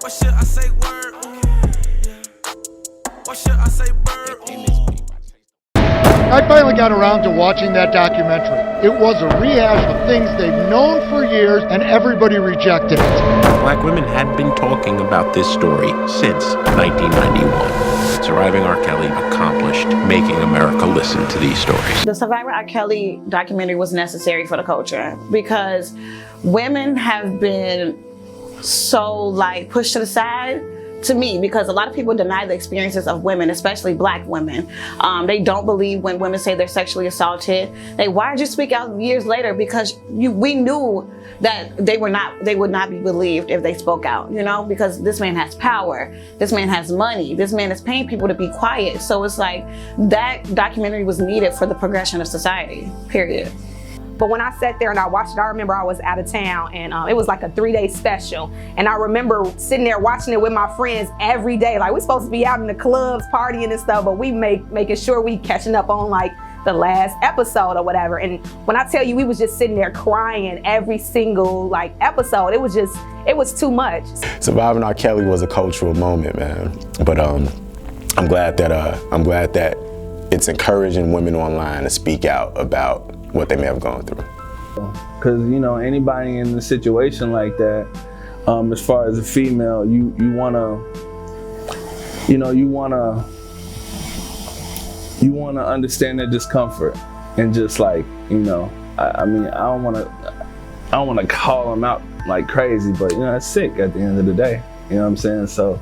What should I say, word? What should I say, bird? I finally got around to watching that documentary. It was a rehash of things they've known for years, and everybody rejected it. Black women had been talking about this story since 1991. Surviving R.Kelly accomplished making America listen to these stories. The Surviving R.Kelly documentary was necessary for the culture because women have been so pushed to the side, to me, because a lot of people deny the experiences of women, especially Black women. They don't believe when women say they're sexually assaulted. Why did you speak out years later? Because we knew that they would not be believed if they spoke out, because this man has power, this man has money, this man is paying people to be quiet. So it's like that documentary was needed for the progression of society, period. But when I sat there and I watched it, I remember I was out of town and it was like a 3-day special. And I remember sitting there watching it with my friends every day. Like, we're supposed to be out in the clubs partying and stuff, but we making sure we catching up on the last episode or whatever. And when I tell you, we was just sitting there crying every single episode. It was too much. Surviving R.Kelly was a cultural moment, man. But I'm glad that it's encouraging women online to speak out about what they may have gone through. Because anybody in a situation like that, as far as a female, you wanna understand their discomfort and just I don't wanna call them out like crazy, but it's sick at the end of the day. You know what I'm saying? So.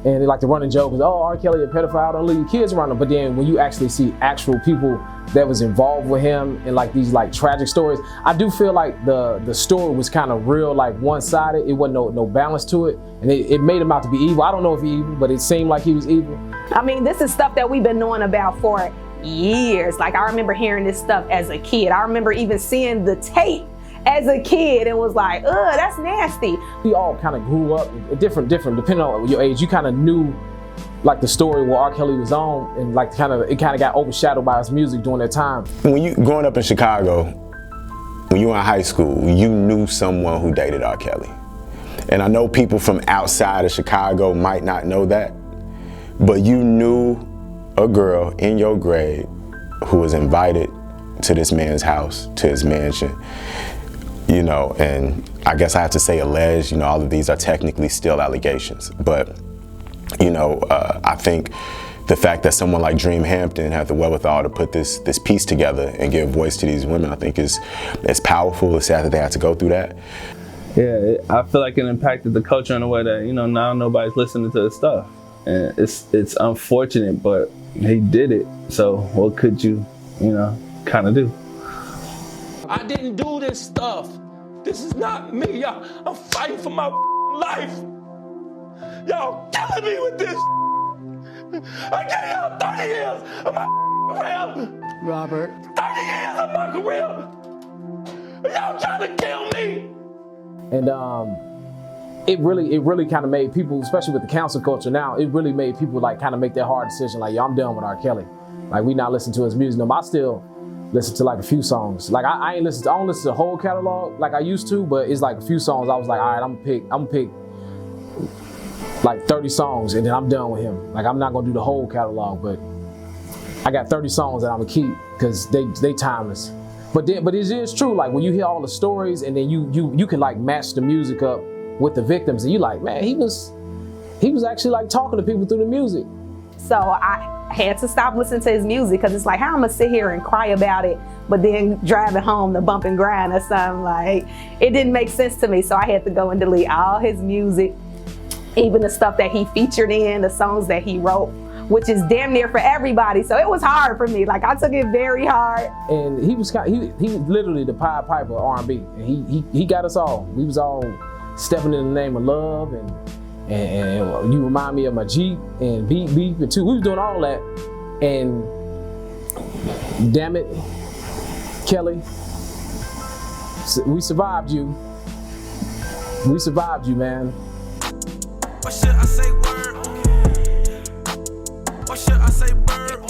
And they like to run a joke is, oh, R. Kelly a pedophile, don't leave your kids around him. But then when you actually see actual people that was involved with him in these tragic stories, I do feel like the story was kind of real, one-sided. It wasn't no balance to it. And it made him out to be evil. I don't know if he's evil, but it seemed like he was evil. I mean, this is stuff that we've been knowing about for years. I remember hearing this stuff as a kid. I remember even seeing the tape as a kid and was like, ugh, that's nasty. We all kind of grew up different, depending on your age. You kind of knew the story where R. Kelly was on, and it kind of got overshadowed by his music during that time. When you growing up in Chicago, when you were in high school, you knew someone who dated R. Kelly. And I know people from outside of Chicago might not know that, but you knew a girl in your grade who was invited to this man's house, to his mansion. And I guess I have to say alleged, all of these are technically still allegations. But, I think the fact that someone like Dream Hampton had the wherewithal to put this piece together and give voice to these women, I think is powerful. It's sad that they had to go through that. Yeah, I feel like it impacted the culture in a way that, now nobody's listening to his stuff. And it's unfortunate, but he did it. So what could you, kind of do? I didn't do this stuff. This is not me, y'all. I'm fighting for my life. Y'all killing me with this. I gave y'all 30 years of my career. Robert. 30 years of my career. Y'all trying to kill me. And it really kind of made people, especially with the cancel culture now, it really made people kind of make that hard decision. Yo, I'm done with R. Kelly. We not listening to his music no more. I still listen to a few songs. I don't listen to the whole catalog like I used to, but it's a few songs I was like, all right, I'm gonna pick 30 songs and then I'm done with him. I'm not gonna do the whole catalog, but I got 30 songs that I'm gonna keep because they timeless. But it is true, when you hear all the stories and then you can match the music up with the victims and you man, he was actually talking to people through the music. So I had to stop listening to his music because it's how I'm gonna sit here and cry about it, but then driving home to bump and grind or something. It didn't make sense to me. So I had to go and delete all his music, even the stuff that he featured in, the songs that he wrote, which is damn near for everybody. So it was hard for me. I took it very hard. And he was literally the Pied Piper of R&B. And he got us all. We was all stepping in the name of love and you remind me of my Jeep and Beep Beep and two. We was doing all that, and damn it, Kelly, we survived you. We survived you, man. What should I say, word? What should I say, bird?